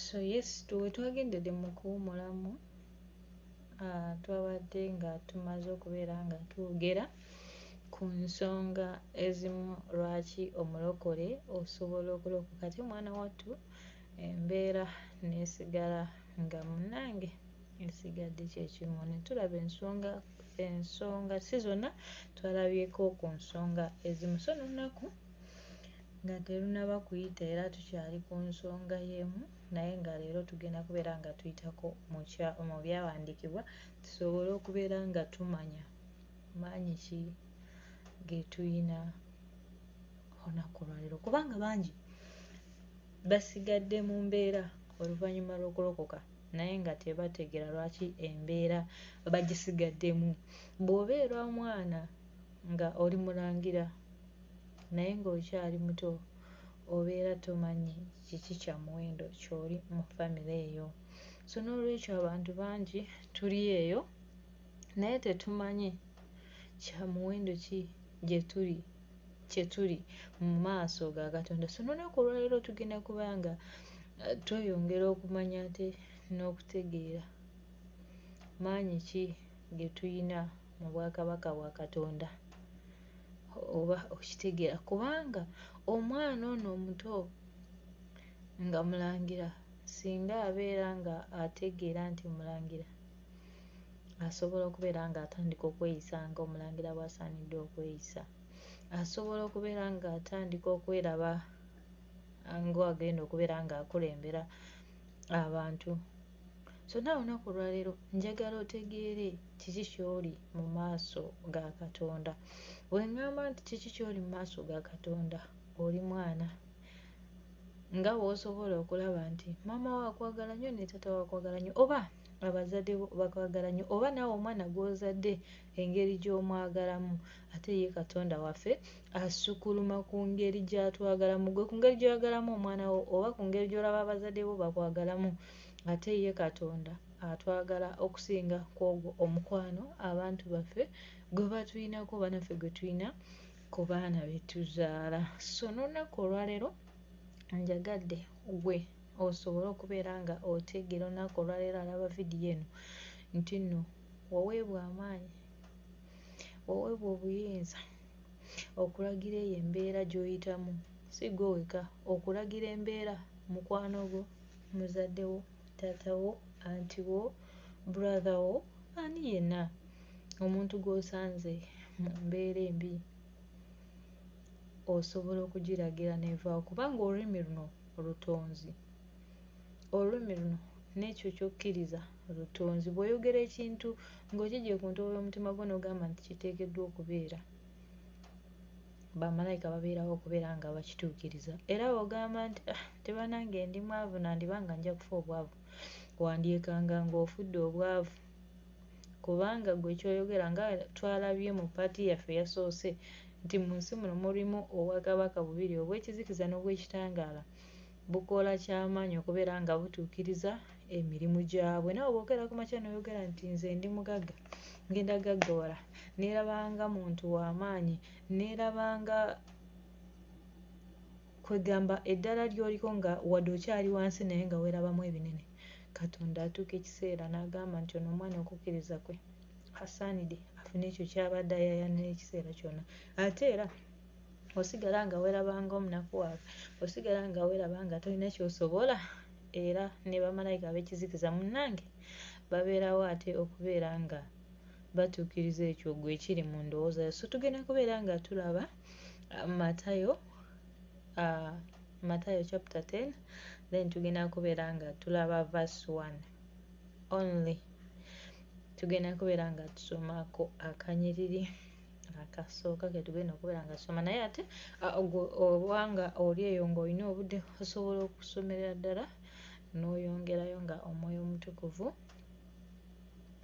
So yes, twagendedde mu kuwummulamu, twabadde nga tumaze okubeera nga twogera ku nsonga ezimu lwaki omulokole osobola okulokoka. Ate mwana wattu embeera neesigala nga munnange esigadde kyekimu. Ne tulaba ensonga si zonna, twalabyeko ku nsonga ezimu. So n'olunaku nga terunaba kuyita era tukyali ku nsonga y'emu, naye nga leero tugenda kubeera nga tuyitako mu byawandiikibwa tusobole okubeera nga tumanya maanyi ki ge tuyina olunaku lwaleero, kubanga bangi basigadde mu mbeera oluvannyuma lw'okulokoka naye nga tebategeera lwaki embeera bagisigaddemu. Bw'obeera omwana nga oli mulangira naye ng'okyali muto obeera tomanyi kiki kya muwendo ky'oli mu famire eyo. So n'olwekyo abantu bangi tuli eyo naye tetumanyi kya muwendo ki kye tuli mu maaso ga Katonda. So n'olunaku olwaleero tugenda kuba nga tweyongera okumanya ate n'okutegeera maanyi ki ge tuyina mu bwakabaka bwa Katonda. Oba okitegeera kubanga omwana ono omuto nga mulangira singa abeera nga ategeera nti mulangira, asobola okubeera nga atandika okweyisa nga omulangira bw'asaanidde okweyisa, asobola okubeera nga atandika okweraba ng'agenda okubeera ng'akulembera abantu. So naawe olunaku olwaleero njagala otegeere kiki ky'oli mu maaso ga Katonda. Bwe ŋŋamba nti kiki ky'oli mu maaso ga Katonda, oli mwana nga bw'osobola okulaba nti maama wo akwagala nnyo ne taata wo akwagala nnyo, oba abazadde bo bakwagala nnyo, oba naawe omwana gw'ozadde engeri gy'omwagalamu. Ate ye Katonda waffe asukkuluma ku ngeri gy'atwagalamu. Gwe ku ngeri gy'oyagalamu omwana wo oba ku ngeri gy'olaba abazadde bo bakwagalamu, ate ye Katonda atwagala okusinga kw'ogwo omukwano abantu baffe gwe batuyinako, bannaffe gwe tuyina ku baana be tuzaala. So n'olunaku olwaleero njagadde gwe osobole okubeera nga otegeera olunaku olwaleero alaba vidiyo eno nti nno waweebwa amaanyi, waweebwa obuyinza okulagira eyo embeera gy'oyitamu. Si gwe weka, okulagira embeera mukwano gwo, muzadde wo, taata wo, anti wo, brother wo, ani yenna omuntu gw'osanze mu mbeera embi osobola okugiragira n'evaawo, kubanga olulimi luno lutonzi. Olulimi luno n'ekyo ky'okkiriza lutonzi. Bw'oyogera ekintu ng'okiggye ku ntobo y'omutima gwo n'ogamba nti kiteekeddwa okubeera, bamalayika babeerawo okubeera nga bakituukiriza. Era bw'ogamba nti tebanange ndi mwavu nandiba nga nja kufa obwavu, wandyekanga ng'ofudde obwavu, kubanga gwe ky'oyogera nga twalabye mu paati yaffe eyasoose nti mu nsi muno mulimu obwakabaka bubiri, obw'ekizikiza n'obw'ekitangaala. Bukola ky'amaanyi okubeera nga butuukiriza emirimu gyabwe. Naawe bw'okeera ku makya n'oyogera nti nze ndi mugagga, ngenda gaggawala, neerabanga muntu w'amaanyi, neerabanga kwegamba eddala ly'oliko nga wadde okyali wansi naye nga weerabamu ebinene. Katonda atuuka ekiseera n'agamba nti ono omwana okukkiriza kwe asaanidde afune ekyo ky'abadde ayaayaanira ekiseera kyonna. Ate era osigala nga weerabanga omunaku waabwe, osigala nga weeraba nga tolina ky'osobola, era ne bamalayika ab'ekizikiza munnange babeerawo ate okubeera nga batuukiriza ekyo gwe ekiri mu ndowooza yo. So tugenda kubeera nga tulaba Matayo chapter 10, then tugenda kubeera nga tulaba verse 1 only. Tugenda kubeera nga tusomako akanyiriri akasooka ke tugenda okubeera nga tusoma, naye ate obanga oli eyo ng'olina obudde osobola okusomerera ddala n'oyongerayo nga Omwoyo Omutukuvu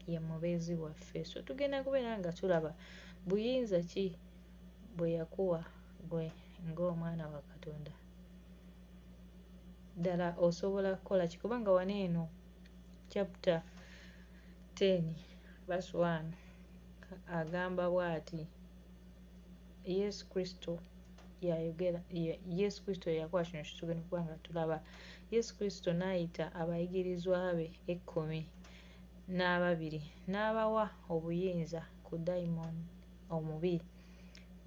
ye mubeezi waffe. So tugenda kubeera nga tulaba buyinza ki bwe yakuwa gwe ng'omwana wa Katonda. Ddala osobola kukola ki? Kubanga wano eno chapter 10 verse 1 agamba bw'ati: Yesu Kristo yayogera Yesu Kristo yakola kino kitugenda okuba nga tulaba. Yesu Kristo n'ayita abayigirizwa be 12 n'abawa obuyinza ku dayimooni omubi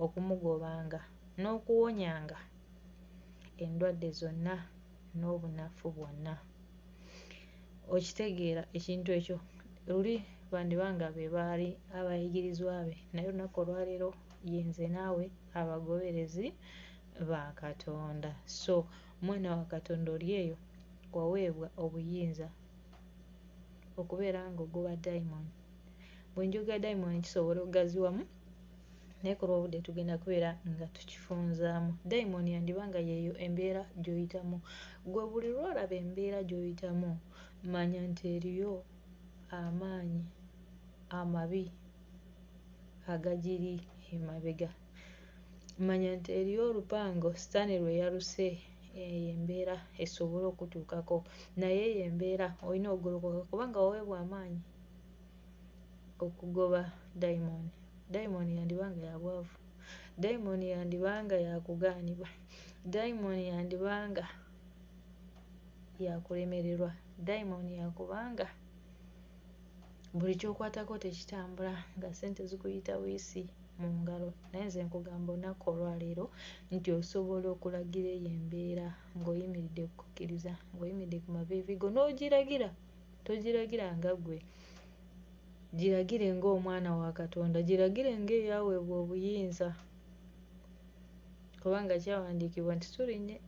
okumugobanga n'okuwonyanga endwadde zonna n'obunafu bwonna. Okitegeera ekintu ekyo luli bandibanga be baali abayigirizwa be, naye olunaku olwaleero yenze naawe abagoberezi ba Katonda. So mwana wa Katonda oli eyo waweebwa obuyinza okubeera ng'ogoba dayimooni. Bwe njogera dayimooni kisobola okugaziwamu, naye ku lw'obudde tugenda kubeera nga tukifunzaamu. Dayimooni yandiba nga yeeyo embeera gy'oyitamu. Gwe buli lw'olaba embeera gy'oyitamu manya nti eriyo amaanyi amabi agagiri emabega. Manya nti eriyo olupango Sitaani lwe yaluse eyo embeera esobole okutuukako, naye eyo embeera olina okugolokoka kubanga waweebwa amaanyi okugoba dayimooni. Dayimooni yandibanga ya bwavu, dayimooni yandibanga yakugaanibwa, dayimooni yandibanga yakulemererwa, dayimooni yakubanga buli ky'okwatako tekitambula nga ssente zikuyita buyisi mu ngalo. Naye nze nkugamba olunaku olwaleero nti osobola okulagira eyo embeera ng'oyimiridde ku kukkiriza, ng'oyimiridde ku maviivi go n'ogiragira. Togiragira nga ggwe, giragire ng'omwana wa Katonda, giragire ng'eyaweebwa obuyinza. Kubanga kyawandiikibwa nti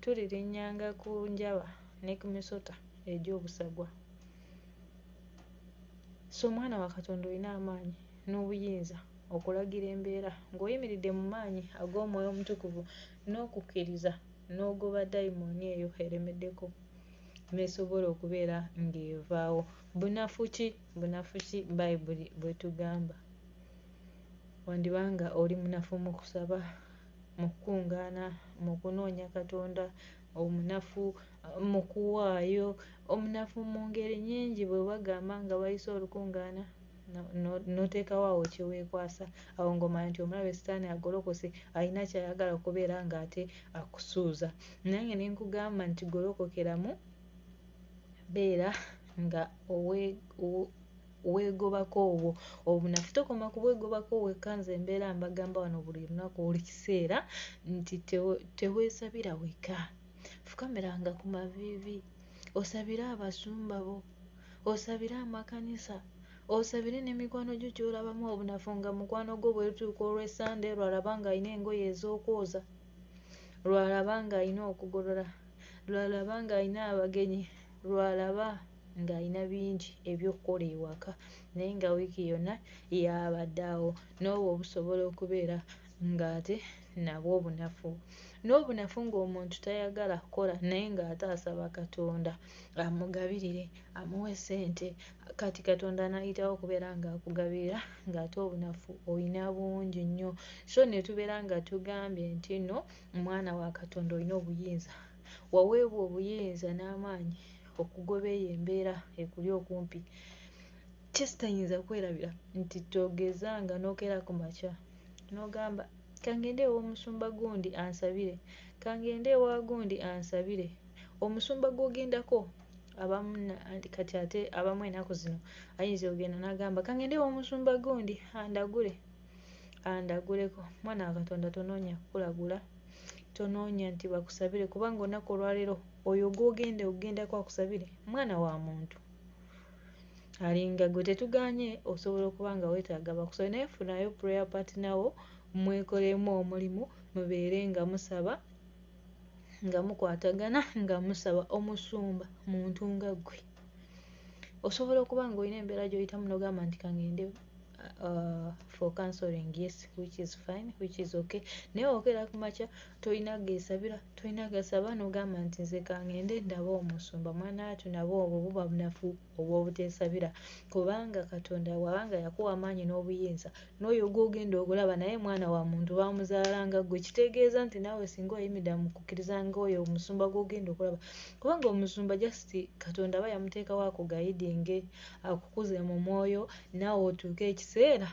tulirinnyanga ku njaba ne ku misota egy'obusagwa. So omwana wa Katonda olina amaanyi n'obuyinza okulagira embeera ng'oyimiridde mu maanyi ag'Omwoyo Omutukuvu n'okukkiriza n'ogoba dayimooni eyo eremeddeko n'esobola okubeera ng'evaawo. Bunafu ki? Bunafu ki Bayibuli bwe tugamba? Wandibanga oli munafu mu kusaba, mu kukungaana, mu kunoonya Katonda, omunafu mu kuwaayo, omunafu mu ngeri nnyingi. Bwe bagamba nga bayise olukungaana n'oteekawo awo kye weekwasa, awo ng'omanya nti omulabe Sitaani agolokose, alina ky'ayagala okubeera ng'ate akusuuza. Nange ne nkugamba nti golokokeramu, beera nga weegobako obwo obunafu. Tokoma ku bwegobako wekka. Nze mbeera mbagamba wano buli lunaku, buli kiseera nti teweesabira wekka. Fukamiranga ku maviivi, osabire abasumba bo, osabire amakanisa, osabire n'emikwano gyo gy'olabamu obunafu, nga mukwano gwo bwe lutuuka olw'Essande lwalaba ng'alina engoye ez'okwoza, lwalaba ng'alina okugolola, lwalaba ng'alina abagenyi, lwalaba ng'alina bingi eby'okukola ewaka, naye nga wiiki yonna yabadde awo. N'obwo busobola okubeera ng'ate nabwo obunafu. N'obunafu ng'omuntu tayagala kukola naye ng'ate asaba Katonda amugabirire, amuwe ssente, kati Katonda n'ayitawo okubeera ng'akugabirira ng'ate obunafu olina bungi nnyo. So ne tubeera nga tugambye nti nno omwana wa Katonda olina obuyinza, waweebwa obuyinza n'amaanyi okugoba eyo embeera ekuli okumpi. Kyesitayinza kwerabira nti togezanga n'okera ku makya n'ogamba kangende ew'omusumba gundi ansabire, kangende ewa gundi ansabire. Omusumba gw'ogendako abamu kati ate abamu ennaku zino ayinza okugenda n'agamba kangende ew'omusumba gundi andaguleko. Mwana wa Katonda tonoonya kukulagula, tonoonya nti bakusabire, kubanga olunaku olwaleero oyo gw'ogenda okugendako akusabire mwana wa muntu alinga gwe. Tetugaanye osobola okuba nga weetaaga bakusabire, naye funayo prayer partner wo, mwekolemu omulimu, mubeere nga musaba, nga mukwatagana, nga musaba. Omusumba muntu nga ggwe. Osobola okuba ng'olina embeera gy'oyitamu n'ogamba nti kangende for counseling, yes, which is fine, which is okay. Naye okera ku makya tolina geesabira, tolina gasaba, n'ogamba nti nze kangende ndaba omusumba. Mwana watu nabwo obwo buba bunafu obw'obuteesabira, kubanga Katonda wabanga yakuwa amaanyi n'obuyinza, n'oyo gw'ogenda okulaba naye mwana wa muntu baamuzaalanga ggwe. Kitegeeza nti naawe singa oyimidde mu kukkiriza ng'oyo omusumba gw'ogenda okulaba, kubanga omusumba just Katonda aba yamuteekawo akugayidinge, akukuze mu mwoyo, naawe otuuke ekiseera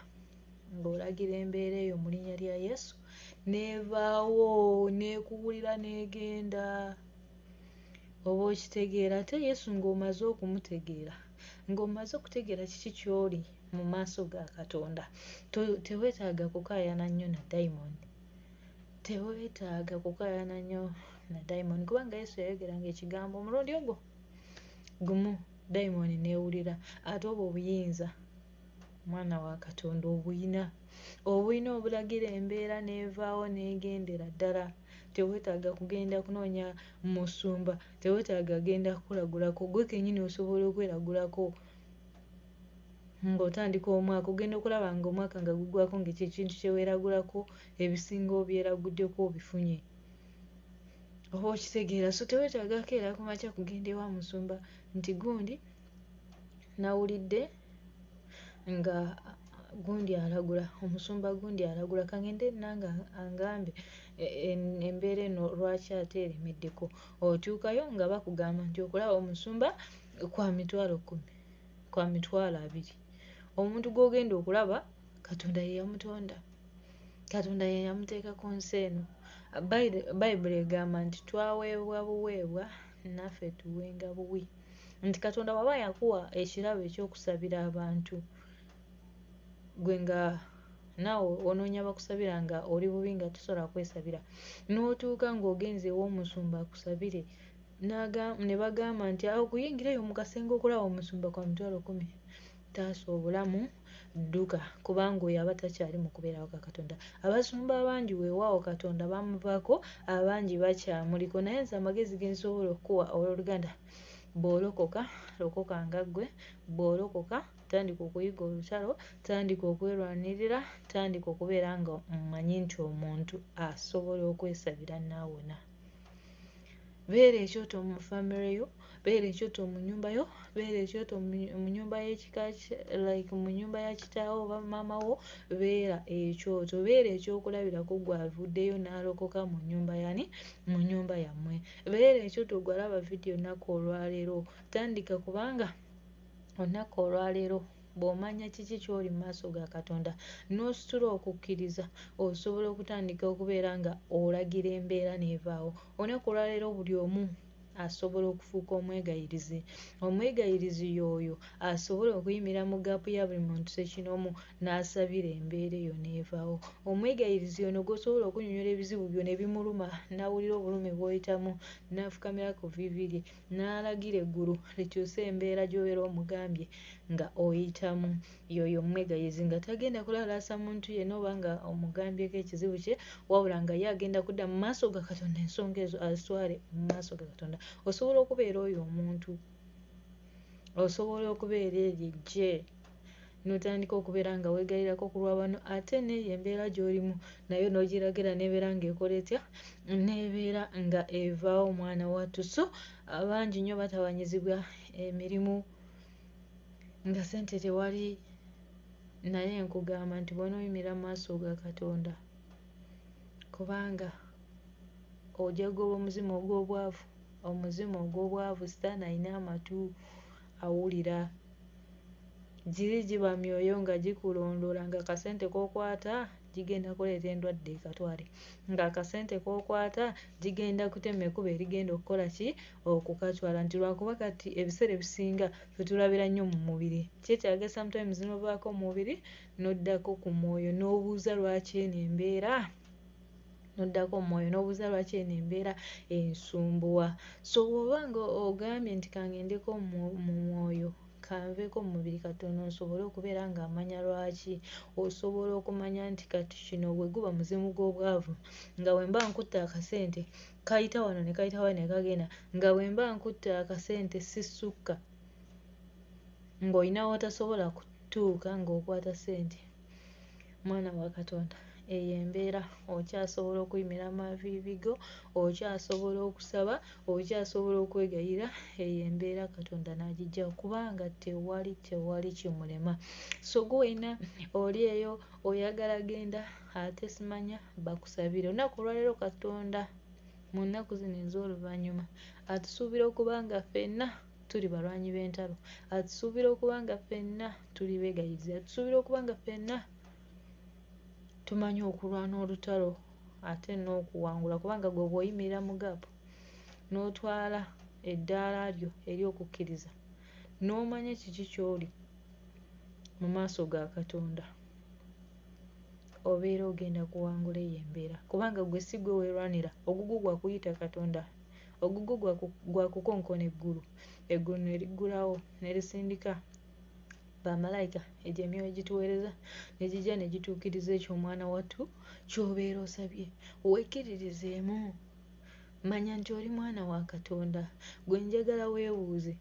ng'olagira embeera eyo mu linnya lya Yesu, nevaawo nekuwulira negenda. Oba okitegeera ate Yesu ng'omaze okumutegeera, ng'omaze okutegeera kiki kyoli mu maaso ga Katonda, teweetaaga kukaayana nnyo na dayimooni, teweetaaga kukaayana nnyo na dayimooni, kubanga Yesu yayogeranga ekigambo omulundi ogwo gumu dayimooni neewulira. Ate obwo obuyinza mwana wa Katonda obuyina obulagira embeera nevaawo negendera ddala. Teweetaaga kugenda kunoonya musumba, teweetaaga genda kukulagulako, gwe kennyini osobola okweragulako ng'otandika omwaka, ogenda okulaba nga omwaka nga gugwako ng'ekyo ekintu kyeweeragulako ebisinga obyeraguddeko obifunye. Oba okitegeera, so teweetaaga keera ku makya kugenda ewa musumba nti gundi nawulidde nga gundi alagula, omusumba gundi alagula, kangende nange angambe embeera eno lwaki ate eremeddeko. Otuukayo nga bakugamba nti okulaba omusumba kwa 10,000, kwa 20,000. Omuntu gw'ogenda okulaba Katonda ye yamutonda, Katonda ye yamuteeka ku nsi eno. Bayibuli egamba nti twaweebwa buweebwa naffe tuwenga buwi, nti Katonda bw'aba yakuwa ekirabo ekyokusabira abantu, gwe nga naawe onoonya bakusabira nga oli bubi nga tosobola kwesabira, n'otuuka ng'ogenze ew'omusumba akusabire ne bagamba nti okuyingirayo mu kasenge okulaba omusumba kwa 10,000, taasa obulamu dduka, kubanga oyo aba takyali mu kubeera waka Katonda. Abasumba abangi weewaawo Katonda bamuvaako, abangi bakyamuliko, naye nze amagezi ge nsobola okukuwa owooluganda, bw'olokoka lokoka nga ggwe, bw'olokoka tandika okuyiga olutalo, tandika okwerwanirira, tandika okubeera nga mmanyi nti omuntu asobola okwesabira naawona. Beera ekyoto mu famire yo, beera ekyoto mu nnyumba yo, beera ekyoto mu nnyumba y'ekika like mu nnyumba ya kitaawo oba maama wo, beera ekyoto, beera ekyokulabirako gwe avuddeyo n'alokoka mu nnyumba yani, mu nnyumba yammwe. Beera ekyoto gwe alaba vidiyo olunaku olwaleero, tandika, kubanga olunaku olwaleero bw'omanya kiki ky'oli mu maaso ga Katonda n'ositula okukkiriza, osobola okutandika okubeera nga olagira embeera n'evaawo. Olunaku olwaleero buli omu asobola okufuuka omwegayirizi. Omwegayirizi y'oyo asobola okuyimira mu gaapu ya buli muntu ssekinomu n'asabira embeera eyo n'evaawo. Omwegayirizi ono gw'osobola okunnyonnyola ebizibu byo ne bimuluma, n'awulira obulumi bw'oyitamu, n'afukamira ku vviivi lye n'alagira eggulu likyuse embeera gy'obeera omugambye nga oyitamu. Y'oyo omwegayirizi, nga tagenda kulalaasa muntu yenna oba nga omugambyeko ekizibu kye, wabula nga ye agenda kudda mu maaso ga Katonda ensonga ezo azitwale mu maaso ga Katonda. Osobola okubeera oyo omuntu, osobola okubeera eryo eggye, n'otandika okubeera nga weegayirako ku lwa bano, ate n'eyo embeera gy'olimu nayo n'ogiragira n'ebeera ng'ekola etya, n'ebeera nga evaawo mwana wattu. So abangi nnyo batawanyizibwa emirimu nga ssente tewali, naye nkugamba nti bw'onooyimira mu maaso ga Katonda, kubanga ojja kugoba omuzimu ogw'obwavu, omuzimu ogw'obwavu. Sitaani alina amatu, awulira. Giri giba myoyo nga gikulondoola nga akasente k'okwata gigenda kuleeta endwadde ekatwale, nga akasente k'okwata gigenda kutema ekkubo erigenda okukola ki, okukatwala. Nti lwakuba kati ebiseera ebisinga ffe tulabira nnyo mu mubiri, kyetaaga sometimes n'ovaako mu mubiri n'oddako ku mwoyo n'obuuza lwaki eno embeera, n'oddako mu mwoyo n'obuuza lwaki eno embeera ensumbuwa. So bw'oba nga ogambye nti kangendeko mu mwoyo, kanveeko mu mubiri katono nsobole okubeera nga amanya lwaki, osobola okumanya nti kati kino bwe guba muzimu gw'obwavu, nga bwe mba nkutte akasente kayita wano ne kayita wano ne kagenda, nga bwe mba nkutte akasente sisukka, ng'olina w'otasobola kutuuka ng'okwata ssente. Mwana wa Katonda, eyo embeera okyasobola okuyimira amaviivi go, okyasobola okusaba, okyasobola okwegayira, eyo embeera Katonda n'agiggyawo, kubanga tewali kimulema. So gwe wena oli eyo oyagala genda, ate simanya bakusabire. Olunaku olwaleero Katonda mu nnaku zino ez'oluvannyuma atusuubira okuba nga ffenna tuli balwanyi b'entalo, atusuubira okuba nga ffenna tuli beegayizi, atusuubira okuba nga ffenna tumanyi okulwana olutalo ate n'okuwangula, kubanga gwe bw'oyimirira mu gaapu n'otwala eddaala lyo ery'okukkiriza n'omanya kiki ky'oli mu maaso ga Katonda, obeera ogenda kuwangula eyo embeera, kubanga gwe si gwe weerwanira. Ogugwo gwa kuyita Katonda, ogugwo gwa kukonkona eggulu, eggulu ne liggulawo ne lisindika bamalayika, egyo emyoyo gituweereza ne gijja ne gituukiriza ekyo omwana wattu ky'obeera osabye. Wekkiririzeemu, manya nti oli mwana wa Katonda. Gwe njagala weebuuze,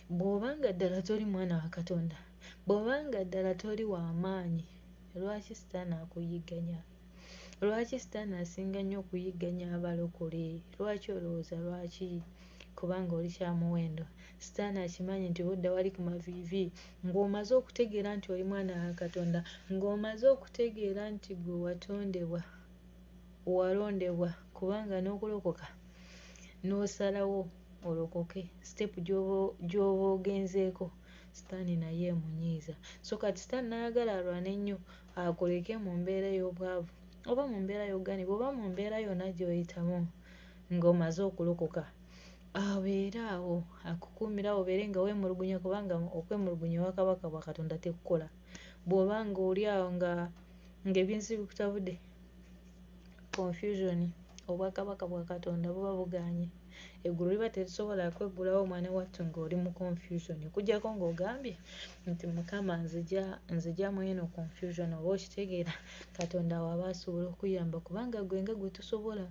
bw'obanga ddala toli mwana wa Katonda, bw'obanga ddala toli wa maanyi, lwaki Sitaani akuyigganya? Lwaki Sitaani asinga nnyo okuyigganya abalokole? Lwaki olowooza lwaki? Kubanga oli kya muwendo. Sitaani akimanyi nti budda wali ku maviivi, ng'omaze okutegeera nti oli mwana wa Katonda, ng'omaze okutegeera nti gwe watondebwa, walondebwa, kubanga n'okulokoka n'osalawo olokoke, siteepu gy'oba ogenzeeko, Sitaani naye emunyiiza. So kati Sitaani n'ayagala alwane ennyo akoleke mu mbeera y'obwavu oba mu mbeera y'oganiba oba mu mbeera yonna gy'oyitamu ng'omaze okulokoka, abeere awo akukuumira obeere nga weemulugunya, kubanga okwemulugunya ewa kabaka bwa Katonda tekukola. Bw'oba ng'oli awo ng'ebintu bikutabudde, confusion, obwakabaka bwa Katonda buba bugaanye. Eggulu liba terisobola kweggulawo omwana wattu ng'oli mu confusion, okuggyako ng'ogambye nti Mukama nzigyamu eno confusion. Oba okitegeera Katonda waba asobola okuyamba, kubanga gwe nga gwe tosobola,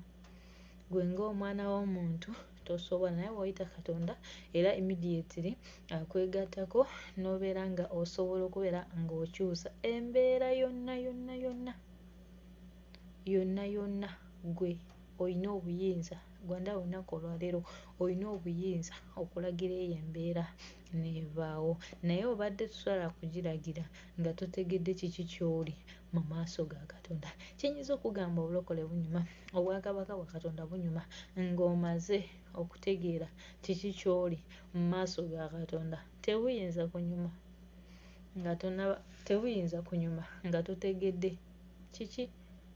gwe ng'omwana w'omuntu tosobola, naye bw'oyita Katonda era immediately akwegattako n'obeera nga osobola okubeera ng'okyusa embeera yonna. Gwe olina obuyinza, gwanda olunaku olwaleero olina obuyinza okulagira eyo embeera n'evaawo, naye obadde tosala kugiragira nga totegedde kiki ky'oli mu maaso ga Katonda. Kiyinza okugamba obulokole bunyuma, obwakabaka bwa Katonda bunyuma, ng'omaze okutegeera kiki ky'oli mu maaso ga Katonda. Tebuyinza kunyuma nga totegedde kiki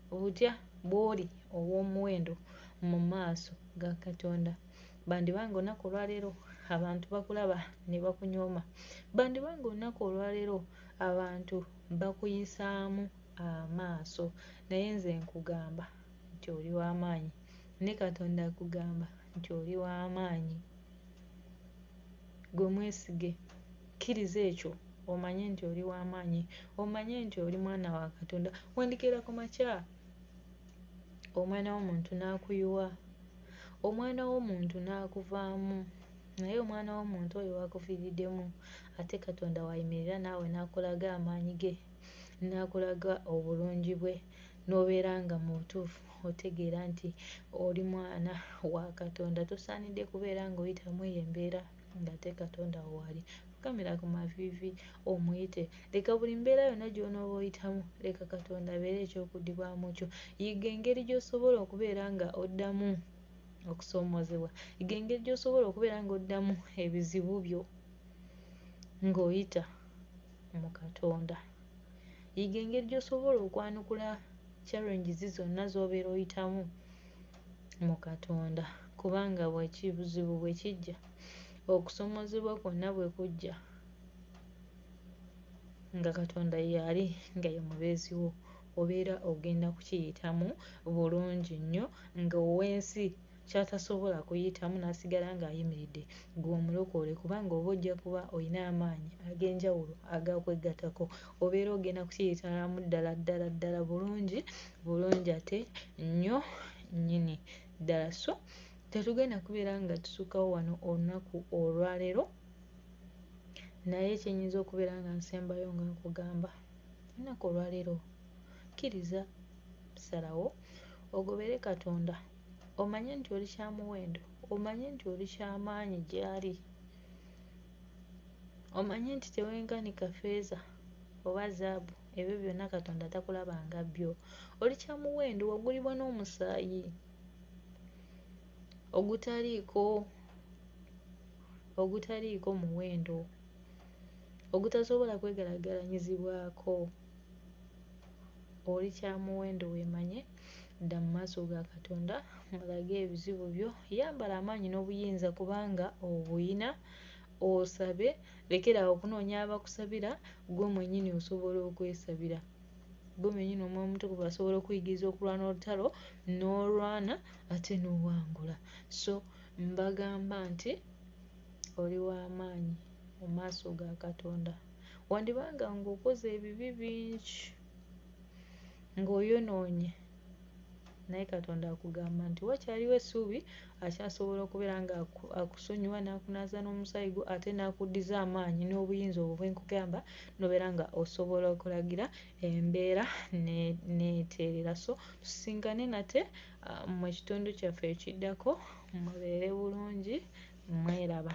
butya bw'oli obw'omuwendo mu maaso ga Katonda. Bandibanga olunaku olwaleero abantu bakulaba ne bakunyooma, bandibanga olunaku olwaleero abantu bakuyisaamu amaaso, naye nze nkugamba nti oli w'amaanyi, ne Katonda akugamba nti oli w'amaanyi. Gwe mwesige, kkiriza ekyo, omanye nti oli w'amaanyi, omanye nti oli mwana wa Katonda. Wandikeera ku makya omwana w'omuntu n'akuyiwa, omwana w'omuntu n'akuvaamu, naye omwana w'omuntu oyo wakufiiriddemu, ate Katonda wayimirira naawe n'akulaga amaanyi ge, n'akulaga obulungi bwe, n'obeera nga mu butuufu otegeera nti oli mwana wa Katonda. Tosaanidde kubeera ng'oyitamu eyo embeera ng'ate Katonda wali. Fukamira ku maviivi omuyite, leka buli mbeera yonna gy'onooba oyitamu, leka Katonda abeere ekyokuddibwamu kyo. Yiga engeri gy'osobola okubeera nga oddamu okusoomoozebwa, yiga engeri gy'osobola okubeera ng'oddamu ebizibu byo ng'oyita mu Katonda. Yiga engeri gy'osobola okwanukula challenges zonna z'obeera oyitamu mu Katonda, kubanga bw'ekibuzibu bwe kijja, okusoomoozebwa kwonna bwe kujja, nga Katonda yali nga ye mubeezi wo, obeera ogenda kukiyitamu bulungi nnyo, ng'owensi ky'atasobola kuyitamu n'asigala ng'ayimiridde, gwe omulokole, kubanga oba ojja kuba olina amaanyi ag'enjawulo agakwegattako, obeera ogenda kukiyitamu ddala bulungi ate nnyo nnyini ddala. So tetugenda kubeera nga tusukkawo wano olunaku olwaleero, naye kyenyinza okubeera nga nsembayo nga nkugamba, olunaku olwaleero kkiriza, salawo, ogobere Katonda, omanye nti oli kya muwendo, omanye nti oli ky'amaanyi gy'ali, omanye nti tewenkanika ffeeza oba zaabu, ebyo byonna Katonda takulaba nga byo. Oli kya muwendo, wagulibwa n'omusaayi ogutaliiko muwendo, ogutasobola kwegeraageranyizibwako. Oli kya muwendo weemanye, dda mu maaso ga Katonda mulage ebizibu byo, yambala amaanyi n'obuyinza kubanga obuyina, osabe, lekeraawo okunoonya abakusabira, gwe mwennyini osobola okwesabira. Gwe mwennyini Omwoyo Omutukuvu asobola okuyigiriza okulwana olutalo n'olwana ate n'owangula. So mbagamba nti oli w'amaanyi mu maaso ga Katonda. Wandibanga ng'okoze ebibi bingi, ng'oyonoonye, naye Katonda akugamba nti wakyaliwo essuubi, akyasobola okubeera nga akusonyiwa n'akunaaza n'omusaayi gwo ate n'akuddiza amaanyi n'obuyinza obwo bwe nkugamba n'obeera nga osobola okulagira embeera n'eteerera. So tusisinkane nate mu kitundu kyaffe ekiddako, mubeere bulungi, mweraba.